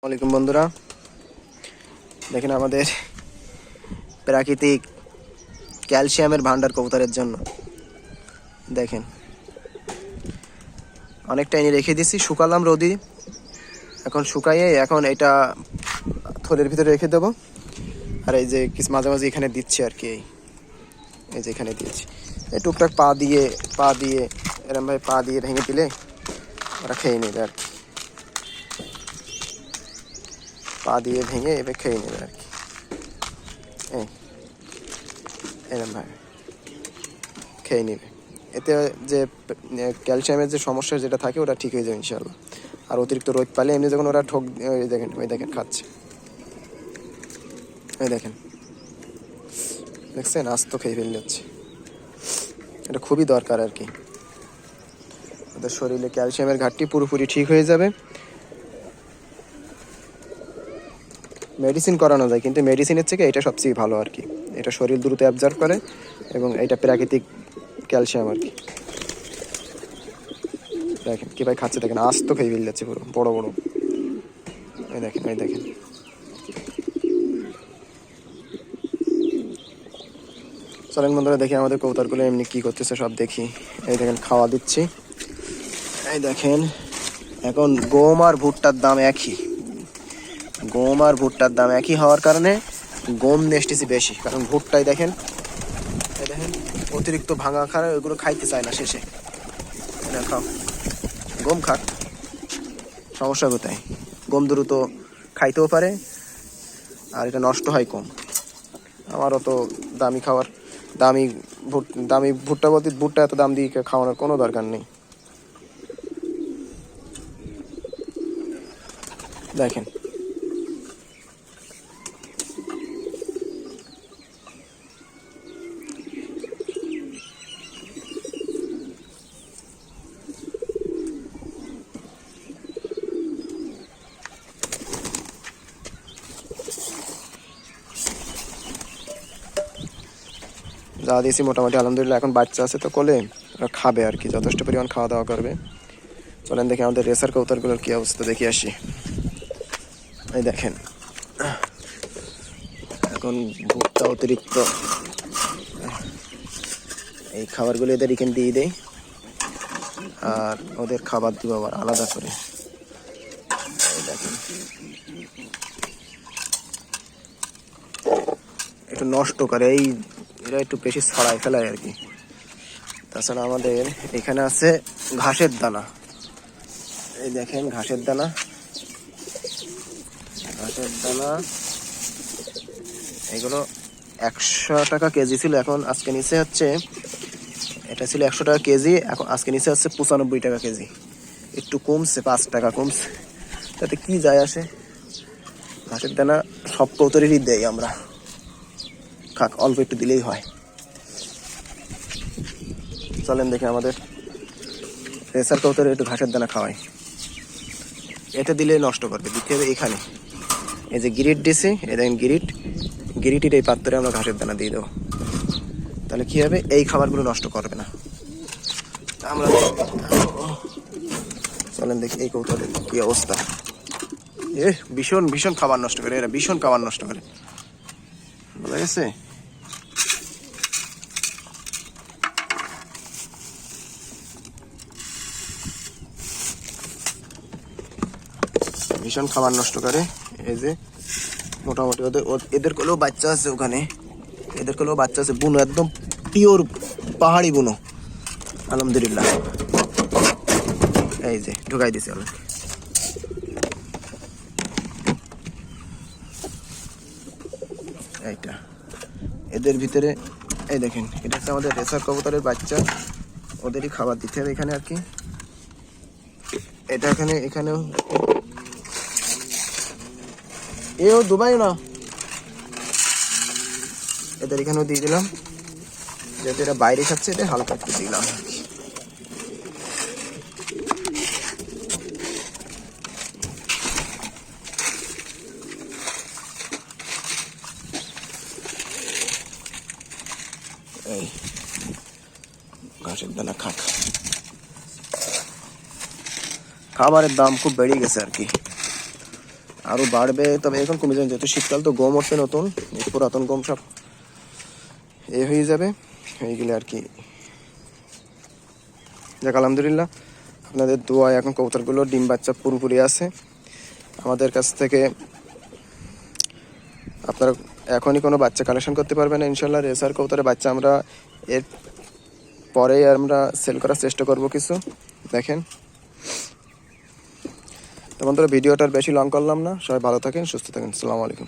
আসসালামাইকুম বন্ধুরা, দেখেন আমাদের প্রাকৃতিক ক্যালসিয়ামের ভান্ডার কবুতরের জন্য। দেখেন অনেকটা এনে রেখে দিছি, শুকালাম রোদি, এখন শুকাইয়ে এখন এটা থলের ভিতরে রেখে দেবো। আর এই যে কিছু মাঝে মাঝে এখানে দিচ্ছি আর কি, এই যে এখানে দিয়েছি, এই টুকটাক পা দিয়ে এরমভাবে পা দিয়ে ভেঙে দিলে ওরা খেয়ে নেবে আর কি, পা দিয়ে ভেঙে এবার খেয়ে নেবে আর কি। এরম ভাবে খেয়ে নেবে, এতে যে ক্যালসিয়ামের যে সমস্যা যেটা থাকে ওটা ঠিক হয়ে যাবে ইনশাআল্লাহ। আর অতিরিক্ত রোদ পালে এমনি যখন ওরা দেখেন ওই দেখেন খাচ্ছে, ওই দেখেন দেখছেন আস্ত খেয়ে ফেলে যাচ্ছে। এটা খুবই দরকার আর কি, ওদের শরীরে ক্যালসিয়ামের ঘাটতি পুরোপুরি ঠিক হয়ে যাবে। মেডিসিন করানো যায়, কিন্তু মেডিসিনের থেকে এটা সবচেয়ে ভালো আর কি, এটা শরীর দ্রুত অ্যাবজর্ব করে এবং এটা প্রাকৃতিক ক্যালসিয়াম আর কি। দেখেন কীভাবে খাচ্ছে, দেখেন আস্ত খেয়ে ফেলে যাচ্ছে পুরো বড় বড়, ওই দেখেন ওই দেখেন। চলেন বন্ধুরা দেখি আমাদের কবুতরগুলো এমনি কী করতেছে সব দেখি। এই দেখেন খাওয়া দিচ্ছি, এই দেখেন এখন গম আর ভুট্টার দাম একই, গম আর ভুট্টার দাম একই হওয়ার কারণে গম নেসতেছি বেশি, কারণ ভুট্টাই দেখেন এই দেখেন অতিরিক্ত ভাঙা খায়, ওইগুলো খাইতে চায় না শেষে। এটা খাও, গম খাক, সমস্যা কোথায়? গম দ্রুত খাইতেও পারে আর এটা নষ্ট হয় কম। আমার অত দামি খাওয়ার দামি ভুট্টা বলতে ভুট্টা এত দাম দিয়ে খাওয়ানোর কোনো দরকার নেই। দেখেন যা দিয়েছি মোটামুটি আলহামদুলিল্লাহ, এখন বাচ্চা আছে তো কোলে, ওরা খাবে আর কি, যথেষ্ট পরিমাণ খাওয়া দাওয়া করবে। চলেন দেখি আমাদের রেসার কবুতরগুলোর কী অবস্থা দেখি আসি। এই দেখেন এখন ভুট্টা অতিরিক্ত, এই খাবারগুলো এদের এখানে দিয়ে দেয় আর ওদের খাবার দিব আবার আলাদা করে। এই দেখেন একটু নষ্ট করে, এই এরা একটু বেশি ছড়ায় ফেলায় আর কি। তাছাড়া আমাদের এখানে আছে ঘাসের দানা, এই দেখেন ঘাসের দানা, ঘাসের দানা এগুলো 100 টাকা কেজি ছিল, এখন আজকে নিচে হচ্ছে, এটা ছিল 100 টাকা কেজি, এখন আজকে নিচে হচ্ছে 95 টাকা কেজি, একটু কমছে, 5 টাকা কমছে, তাতে কি যায় আসে। ঘাসের দানা সব কবুতরেরই দেই আমরা, খাক, অল্প একটু দিলেই হয়। চলেন দেখে আমাদের রেসার কবুতরে একটু ঘাসের দানা খাওয়াই, এটা দিলে নষ্ট করবে, দিতে হবে এখানে, এই যে গিরিট দিছি, এই দেখেন গিরিটির এই পাত্রে আমরা ঘাসের দানা দিয়ে দেবো, তাহলে কি হবে, এই খাবারগুলো নষ্ট করবে না। আমরা চলেন দেখি এই কবুতরের কি অবস্থা। ভীষণ ভীষণ খাবার নষ্ট করে, এরা ভীষণ খাবার নষ্ট করে, বোঝা গেছে। ভীষণ খাবার নষ্ট করে। এই যে মোটামুটি এদের কোলেও বাচ্চা আছে, ওখানে এদের কোলেও বাচ্চা আছে, বুনো একদম পিওর পাহাড়ি বুনো আলহামদুলিল্লাহ। এই যে ঢুকাই দিছে অনেক, এইটা এদের ভিতরে। এই দেখেন এটা হচ্ছে আমাদের রেসার কবুতরের বাচ্চা, ওদেরই খাবার দিতে হবে এখানে আর কি। এটা এখানেও এও দুবাই না, এদের এখানেও দিয়ে দিলাম, যেহেতু এরা বাইরে খাচ্ছে, এটা হালকা একটু দিলাম। এই ঘাসের দানা খাক, খাবারের দাম খুব বেড়ে গেছে আর কি। আরও বাড়বে, তবে এখন কমে যাবে যেহেতু শীতকাল, তো গম হচ্ছে নতুন, এই পুরাতন গম সব হয়ে যাবে, হয়ে গেলে আর কি। যাক আলহামদুলিল্লাহ, আপনাদের দোয়ায় এখন কবুতরগুলো ডিম বাচ্চা পুরোপুরি আছে। আমাদের কাছ থেকে আপনারা এখনই কোনো বাচ্চা কালেকশন করতে পারবেন না ইনশাল্লাহ। রেসার কবুতরের বাচ্চা আমরা এর পরেই আমরা সেল করার চেষ্টা করব কিছু। দেখেন তো বন্ধুরা, ভিডিওটার বেশি লং করলাম না, সবাই ভালো থাকেন, সুস্থ থাকেন, আসসালামু আলাইকুম।